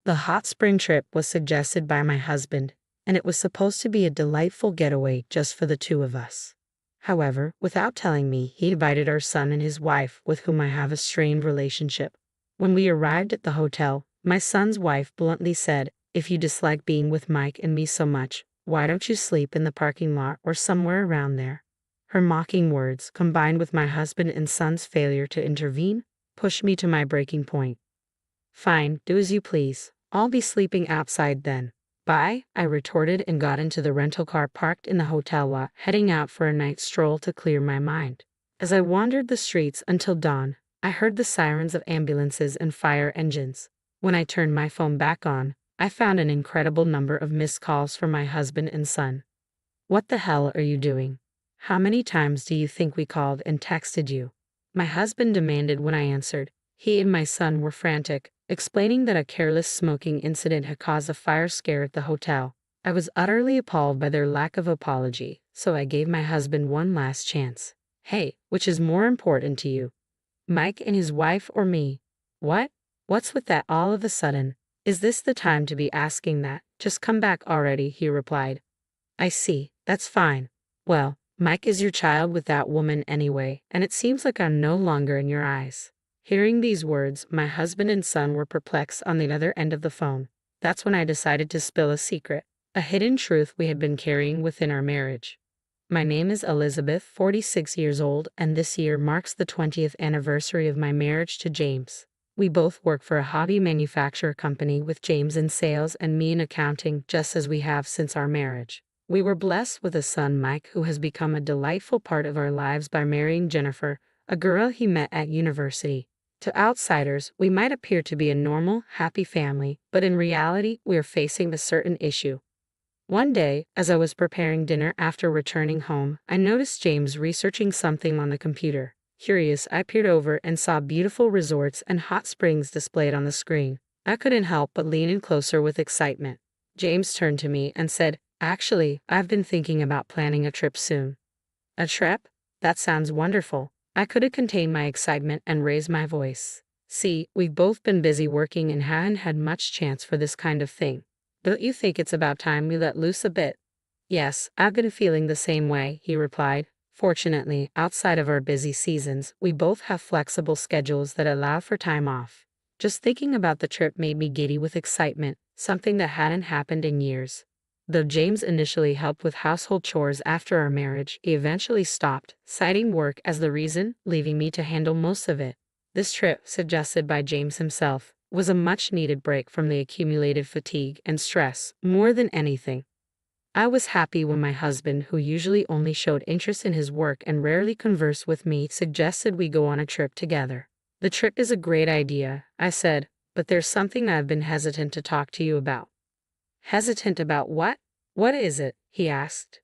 The hot spring trip was suggested by my husband, and it was supposed to be a delightful getaway just for the two of us. However, without telling me, he invited our son and his wife, with whom I have a strained relationship. When we arrived at the hotel, my son's wife bluntly said, "If you dislike being with Mike and me so much, why don't you sleep in the parking lot or somewhere around there?" Her mocking words, combined with my husband and son's failure to intervene, pushed me to my breaking point. "Fine, do as you please. I'll be sleeping outside then." "Bye," I retorted and got into the rental car parked in the hotel lot, heading out for a night stroll to clear my mind. As I wandered the streets until dawn, I heard the sirens of ambulances and fire engines. When I turned my phone back on, I found an incredible number of missed calls from my husband and son. "What the hell are you doing? How many times do you think we called and texted you?" my husband demanded when I answered. He and my son were frantic, explaining that a careless smoking incident had caused a fire scare at the hotel. I was utterly appalled by their lack of apology, so I gave my husband one last chance. "Hey, which is more important to you? Mike and his wife or me?" "What? What's with that all of a sudden? Is this the time to be asking that? Just come back already," he replied. "I see, that's fine. Well, Mike is your child with that woman anyway, and it seems like I'm no longer in your eyes." Hearing these words, my husband and son were perplexed on the other end of the phone. That's when I decided to spill a secret, a hidden truth we had been carrying within our marriage. My name is Elizabeth, 46 years old, and this year marks the 20th anniversary of my marriage to James. We both work for a hobby manufacturer company, with James in sales and me in accounting, just as we have since our marriage. We were blessed with a son, Mike, who has become a delightful part of our lives by marrying Jennifer, a girl he met at university. To outsiders, we might appear to be a normal, happy family, but in reality, we are facing a certain issue. One day, as I was preparing dinner after returning home, I noticed James researching something on the computer. Curious, I peered over and saw beautiful resorts and hot springs displayed on the screen. I couldn't help but lean in closer with excitement. James turned to me and said, "Actually, I've been thinking about planning a trip soon." "A trip? That sounds wonderful." I couldn't contain my excitement and raised my voice. "See, we've both been busy working and haven't had much chance for this kind of thing. Don't you think it's about time we let loose a bit?" "Yes, I've been feeling the same way," he replied. Fortunately, outside of our busy seasons, we both have flexible schedules that allow for time off. Just thinking about the trip made me giddy with excitement, something that hadn't happened in years. Though James initially helped with household chores after our marriage, he eventually stopped, citing work as the reason, leaving me to handle most of it. This trip, suggested by James himself, was a much-needed break from the accumulated fatigue and stress, more than anything. I was happy when my husband, who usually only showed interest in his work and rarely conversed with me, suggested we go on a trip together. "The trip is a great idea," I said, "but there's something I've been hesitant to talk to you about." "Hesitant about what? What is it?" he asked.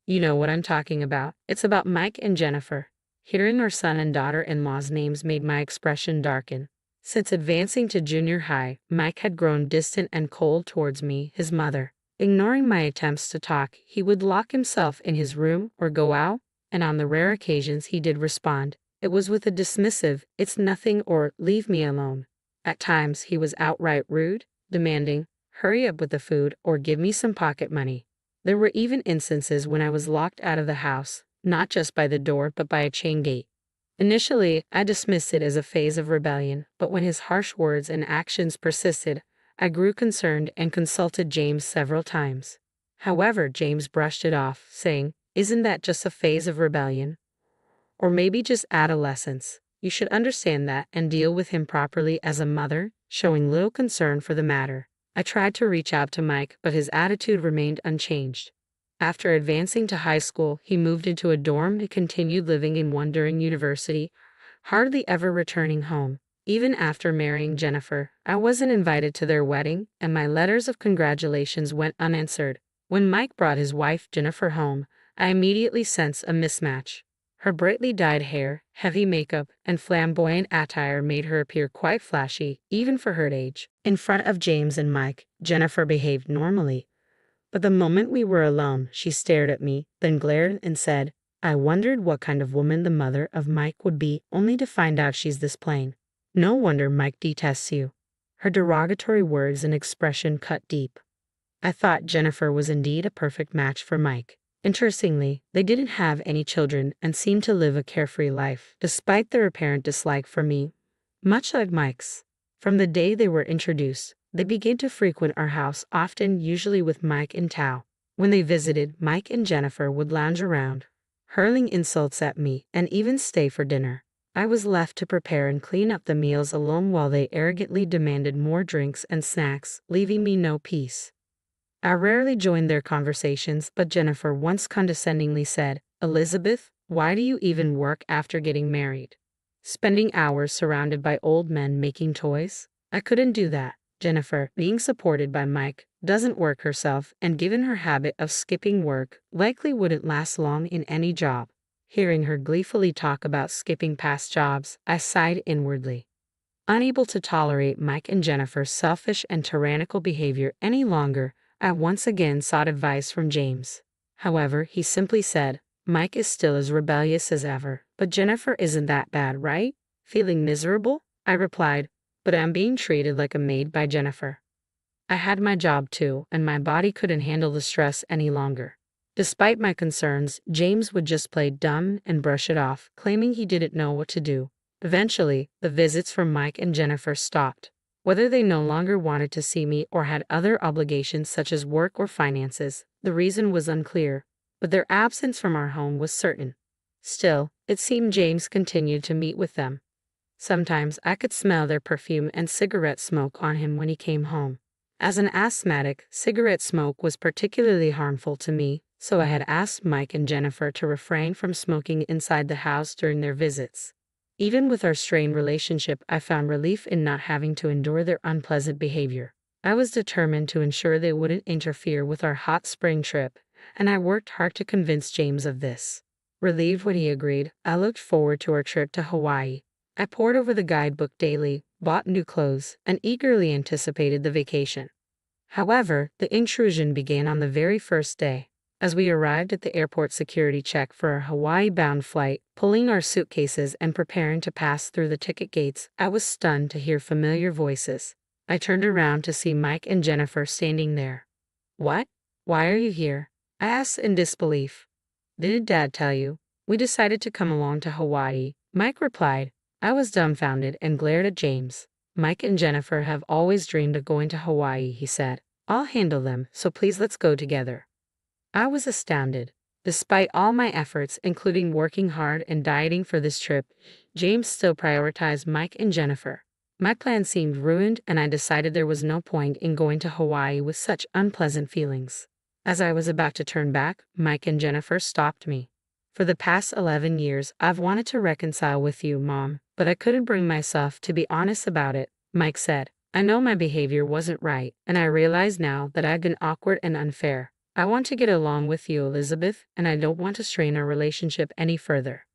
"You know what I'm talking about. It's about Mike and Jennifer." Hearing our son and daughter-in-law's names made my expression darken. Since advancing to junior high, Mike had grown distant and cold towards me, his mother. Ignoring my attempts to talk, he would lock himself in his room or go out, and on the rare occasions he did respond, it was with a dismissive, "It's nothing," or "Leave me alone." At times he was outright rude, demanding, "Hurry up with the food," or "Give me some pocket money." There were even instances when I was locked out of the house, not just by the door but by a chain gate. Initially, I dismissed it as a phase of rebellion, but when his harsh words and actions persisted, I grew concerned and consulted James several times. However, James brushed it off, saying, "Isn't that just a phase of rebellion? Or maybe just adolescence? You should understand that and deal with him properly as a mother," showing little concern for the matter. I tried to reach out to Mike, but his attitude remained unchanged. After advancing to high school, he moved into a dorm and continued living in one during university, hardly ever returning home. Even after marrying Jennifer, I wasn't invited to their wedding, and my letters of congratulations went unanswered. When Mike brought his wife Jennifer home, I immediately sensed a mismatch. Her brightly dyed hair, heavy makeup, and flamboyant attire made her appear quite flashy, even for her age. In front of James and Mike, Jennifer behaved normally. But the moment we were alone, she stared at me, then glared and said, "I wondered what kind of woman the mother of Mike would be, only to find out she's this plain. No wonder Mike detests you." Her derogatory words and expression cut deep. I thought Jennifer was indeed a perfect match for Mike. Interestingly, they didn't have any children and seemed to live a carefree life, despite their apparent dislike for me, much like Mike's. From the day they were introduced, they began to frequent our house often, usually with Mike in tow. When they visited, Mike and Jennifer would lounge around, hurling insults at me, and even stay for dinner. I was left to prepare and clean up the meals alone while they arrogantly demanded more drinks and snacks, leaving me no peace. I rarely joined their conversations, but Jennifer once condescendingly said, "Elizabeth, why do you even work after getting married? Spending hours surrounded by old men making toys?" I couldn't do that. Jennifer, being supported by Mike, doesn't work herself, and given her habit of skipping work, likely wouldn't last long in any job. Hearing her gleefully talk about skipping past jobs, I sighed inwardly. Unable to tolerate Mike and Jennifer's selfish and tyrannical behavior any longer, I once again sought advice from James. However, he simply said, "Mike is still as rebellious as ever, but Jennifer isn't that bad, right?" Feeling miserable, I replied, "But I'm being treated like a maid by Jennifer." I had my job too, and my body couldn't handle the stress any longer. Despite my concerns, James would just play dumb and brush it off, claiming he didn't know what to do. Eventually, the visits from Mike and Jennifer stopped. Whether they no longer wanted to see me or had other obligations such as work or finances, the reason was unclear, but their absence from our home was certain. Still, it seemed James continued to meet with them. Sometimes I could smell their perfume and cigarette smoke on him when he came home. As an asthmatic, cigarette smoke was particularly harmful to me, so I had asked Mike and Jennifer to refrain from smoking inside the house during their visits. Even with our strained relationship, I found relief in not having to endure their unpleasant behavior. I was determined to ensure they wouldn't interfere with our hot spring trip, and I worked hard to convince James of this. Relieved when he agreed, I looked forward to our trip to Hawaii. I pored over the guidebook daily, bought new clothes, and eagerly anticipated the vacation. However, the intrusion began on the very first day. As we arrived at the airport security check for our Hawaii-bound flight, pulling our suitcases and preparing to pass through the ticket gates, I was stunned to hear familiar voices. I turned around to see Mike and Jennifer standing there. "What? Why are you here?" I asked in disbelief. "Didn't Dad tell you? We decided to come along to Hawaii," Mike replied. I was dumbfounded and glared at James. "Mike and Jennifer have always dreamed of going to Hawaii," he said. "I'll handle them, so please let's go together." I was astounded. Despite all my efforts, including working hard and dieting for this trip, James still prioritized Mike and Jennifer. My plan seemed ruined, and I decided there was no point in going to Hawaii with such unpleasant feelings. As I was about to turn back, Mike and Jennifer stopped me. "For the past 11 years, I've wanted to reconcile with you, Mom, but I couldn't bring myself to be honest about it," Mike said. "I know my behavior wasn't right, and I realize now that I've been awkward and unfair. I want to get along with you, Elizabeth, and I don't want to strain our relationship any further."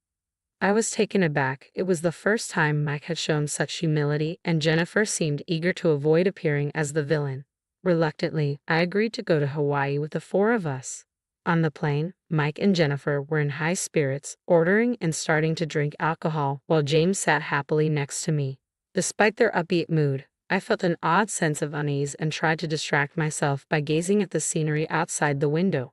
I was taken aback. It was the first time Mike had shown such humility, and Jennifer seemed eager to avoid appearing as the villain. Reluctantly, I agreed to go to Hawaii with the four of us. On the plane, Mike and Jennifer were in high spirits, ordering and starting to drink alcohol, while James sat happily next to me. Despite their upbeat mood, I felt an odd sense of unease and tried to distract myself by gazing at the scenery outside the window.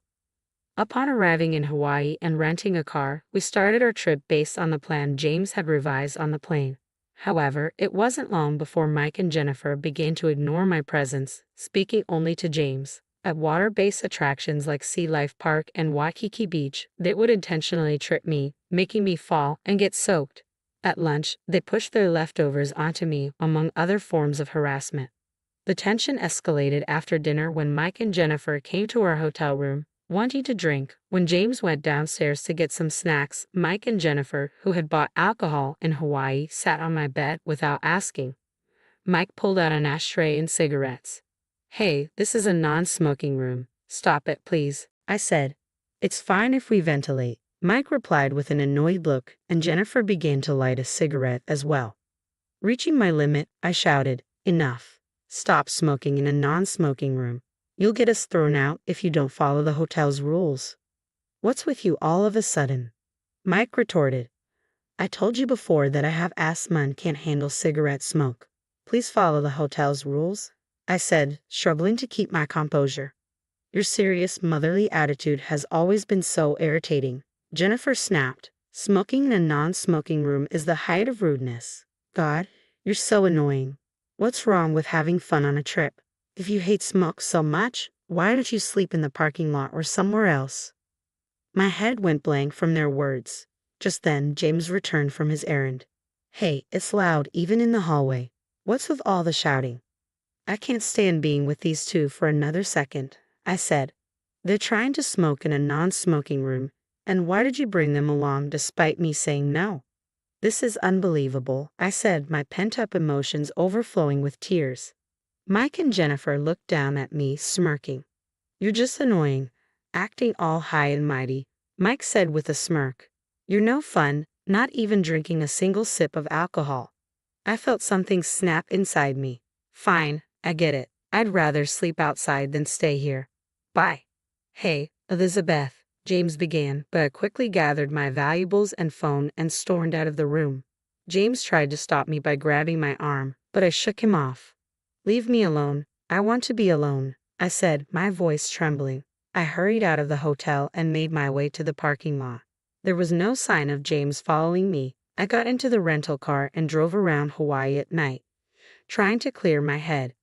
Upon arriving in Hawaii and renting a car, we started our trip based on the plan James had revised on the plane. However, it wasn't long before Mike and Jennifer began to ignore my presence, speaking only to James. At water-based attractions like Sea Life Park and Waikiki Beach, they would intentionally trip me, making me fall and get soaked. At lunch, they pushed their leftovers onto me, among other forms of harassment. The tension escalated after dinner when Mike and Jennifer came to our hotel room, wanting to drink. When James went downstairs to get some snacks, Mike and Jennifer, who had bought alcohol in Hawaii, sat on my bed without asking. Mike pulled out an ashtray and cigarettes. "Hey, this is a non-smoking room. Stop it, please," I said. "It's fine if we ventilate," Mike replied with an annoyed look, and Jennifer began to light a cigarette as well. Reaching my limit, I shouted, "Enough. Stop smoking in a non-smoking room. You'll get us thrown out if you don't follow the hotel's rules." "What's with you all of a sudden?" Mike retorted. "I told you before that I have asthma and can't handle cigarette smoke." Please follow the hotel's rules, I said, struggling to keep my composure. Your serious motherly attitude has always been so irritating, Jennifer snapped. Smoking in a non-smoking room is the height of rudeness. God, you're so annoying. What's wrong with having fun on a trip? If you hate smoke so much, why don't you sleep in the parking lot or somewhere else? My head went blank from their words. Just then, James returned from his errand. Hey, it's loud even in the hallway. What's with all the shouting? I can't stand being with these two for another second, I said. They're trying to smoke in a non-smoking room, and why did you bring them along despite me saying no? This is unbelievable, I said, my pent-up emotions overflowing with tears. Mike and Jennifer looked down at me, smirking. You're just annoying, acting all high and mighty, Mike said with a smirk. You're no fun, not even drinking a single sip of alcohol. I felt something snap inside me. Fine, I get it. I'd rather sleep outside than stay here. Bye. Hey, Elizabeth, James began, but I quickly gathered my valuables and phone and stormed out of the room. James tried to stop me by grabbing my arm, but I shook him off. Leave me alone. I want to be alone, I said, my voice trembling. I hurried out of the hotel and made my way to the parking lot. There was no sign of James following me. I got into the rental car and drove around Hawaii at night, trying to clear my head.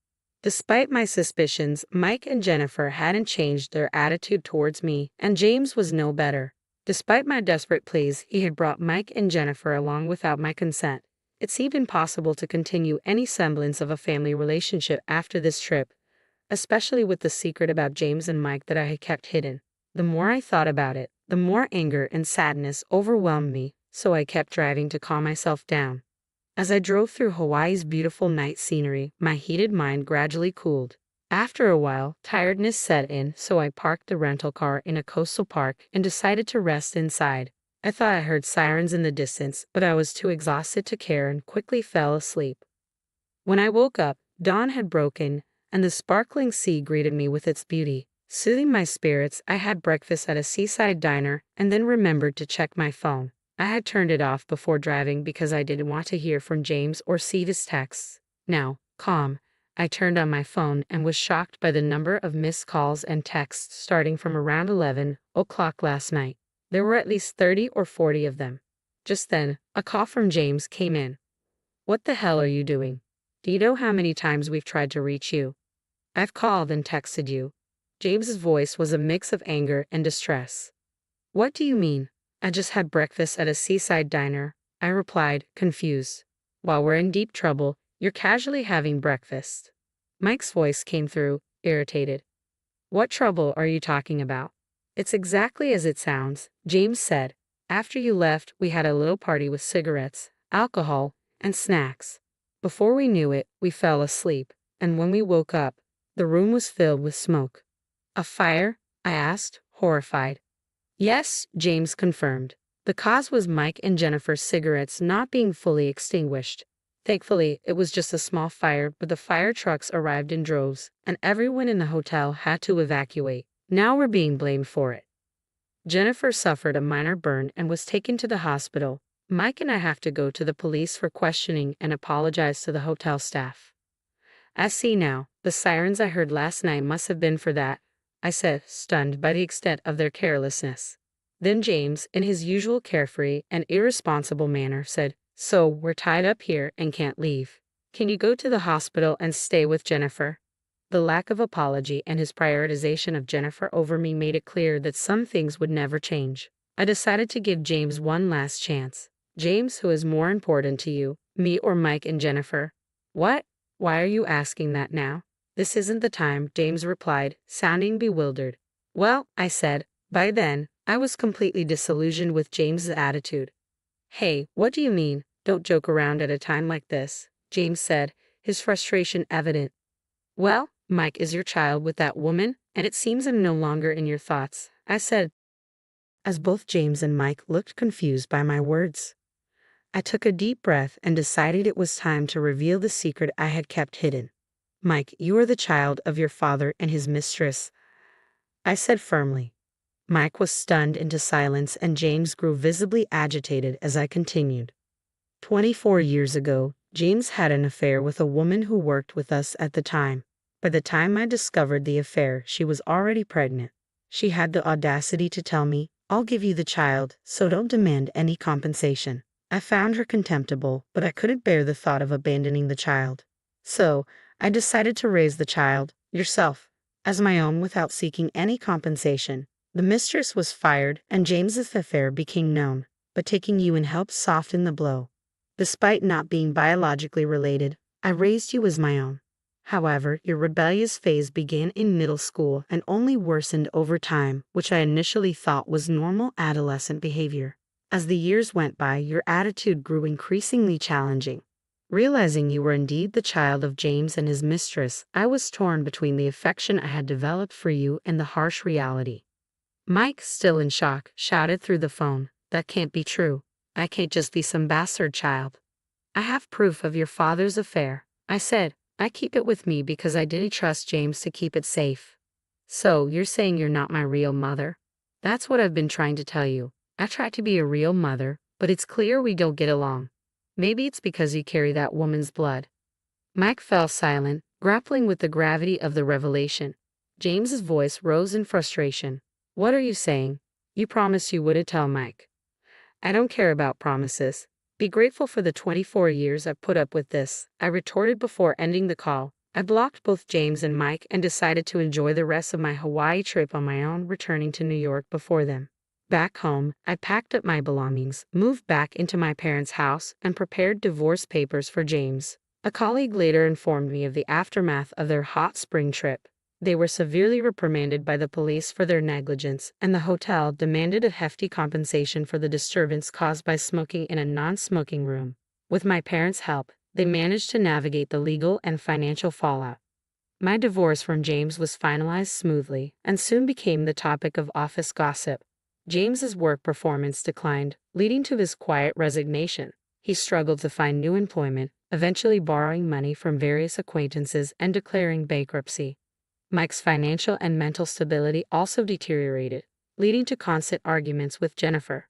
Despite my suspicions, Mike and Jennifer hadn't changed their attitude towards me, and James was no better. Despite my desperate pleas, he had brought Mike and Jennifer along without my consent. It seemed impossible to continue any semblance of a family relationship after this trip, especially with the secret about James and Mike that I had kept hidden. The more I thought about it, the more anger and sadness overwhelmed me, so I kept driving to calm myself down. As I drove through Hawaii's beautiful night scenery, my heated mind gradually cooled. After a while, tiredness set in, so I parked the rental car in a coastal park and decided to rest inside. I thought I heard sirens in the distance, but I was too exhausted to care and quickly fell asleep. When I woke up, dawn had broken, and the sparkling sea greeted me with its beauty. Soothing my spirits, I had breakfast at a seaside diner and then remembered to check my phone. I had turned it off before driving because I didn't want to hear from James or see his texts. Now, calm, I turned on my phone and was shocked by the number of missed calls and texts starting from around 11 o'clock last night. There were at least 30 or 40 of them. Just then, a call from James came in. What the hell are you doing? Do you know how many times we've tried to reach you? I've called and texted you. James's voice was a mix of anger and distress. What do you mean? I just had breakfast at a seaside diner, I replied, confused. While we're in deep trouble, you're casually having breakfast. Mike's voice came through, irritated. What trouble are you talking about? It's exactly as it sounds, James said. After you left, we had a little party with cigarettes, alcohol, and snacks. Before we knew it, we fell asleep, and when we woke up, the room was filled with smoke. A fire? I asked, horrified. Yes, James confirmed. The cause was Mike and Jennifer's cigarettes not being fully extinguished. Thankfully, it was just a small fire, but the fire trucks arrived in droves, and everyone in the hotel had to evacuate. Now we're being blamed for it. Jennifer suffered a minor burn and was taken to the hospital. Mike and I have to go to the police for questioning and apologize to the hotel staff. I see now, the sirens I heard last night must have been for that, I said, stunned by the extent of their carelessness. Then James, in his usual carefree and irresponsible manner, said, So, we're tied up here and can't leave. Can you go to the hospital and stay with Jennifer? The lack of apology and his prioritization of Jennifer over me made it clear that some things would never change. I decided to give James one last chance. James, who is more important to you, me or Mike and Jennifer? What? Why are you asking that now? This isn't the time, James replied, sounding bewildered. Well, I said, by then, I was completely disillusioned with James's attitude. Hey, what do you mean? Don't joke around at a time like this, James said, his frustration evident. Well, Mike is your child with that woman, and it seems I'm no longer in your thoughts, I said, as both James and Mike looked confused by my words. I took a deep breath and decided it was time to reveal the secret I had kept hidden. Mike, you are the child of your father and his mistress, I said firmly. Mike was stunned into silence and James grew visibly agitated as I continued. 24 years ago, James had an affair with a woman who worked with us at the time. By the time I discovered the affair, she was already pregnant. She had the audacity to tell me, "I'll give you the child, so don't demand any compensation." I found her contemptible, but I couldn't bear the thought of abandoning the child. So, I decided to raise the child, yourself, as my own without seeking any compensation. The mistress was fired, and James's affair became known, but taking you in helped soften the blow. Despite not being biologically related, I raised you as my own. However, your rebellious phase began in middle school and only worsened over time, which I initially thought was normal adolescent behavior. As the years went by, your attitude grew increasingly challenging. Realizing you were indeed the child of James and his mistress, I was torn between the affection I had developed for you and the harsh reality. Mike, still in shock, shouted through the phone, "That can't be true. I can't just be some bastard child. I have proof of your father's affair," I said. "I keep it with me because I didn't trust James to keep it safe." "So, you're saying you're not my real mother?" "That's what I've been trying to tell you. I try to be a real mother, but it's clear we don't get along. Maybe it's because you carry that woman's blood." Mike fell silent, grappling with the gravity of the revelation. James's voice rose in frustration. "What are you saying? You promised you wouldn't tell Mike." "I don't care about promises. Be grateful for the 24 years I've put up with this," I retorted before ending the call. I blocked both James and Mike and decided to enjoy the rest of my Hawaii trip on my own, returning to New York before them. Back home, I packed up my belongings, moved back into my parents' house, and prepared divorce papers for James. A colleague later informed me of the aftermath of their hot spring trip. They were severely reprimanded by the police for their negligence, and the hotel demanded a hefty compensation for the disturbance caused by smoking in a non-smoking room. With my parents' help, they managed to navigate the legal and financial fallout. My divorce from James was finalized smoothly and soon became the topic of office gossip. James's work performance declined, leading to his quiet resignation. He struggled to find new employment, eventually borrowing money from various acquaintances and declaring bankruptcy. Mike's financial and mental stability also deteriorated, leading to constant arguments with Jennifer.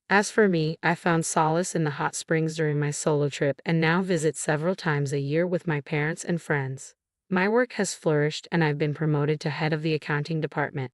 As for me, I found solace in the hot springs during my solo trip and now visit several times a year with my parents and friends. My work has flourished and I've been promoted to head of the accounting department.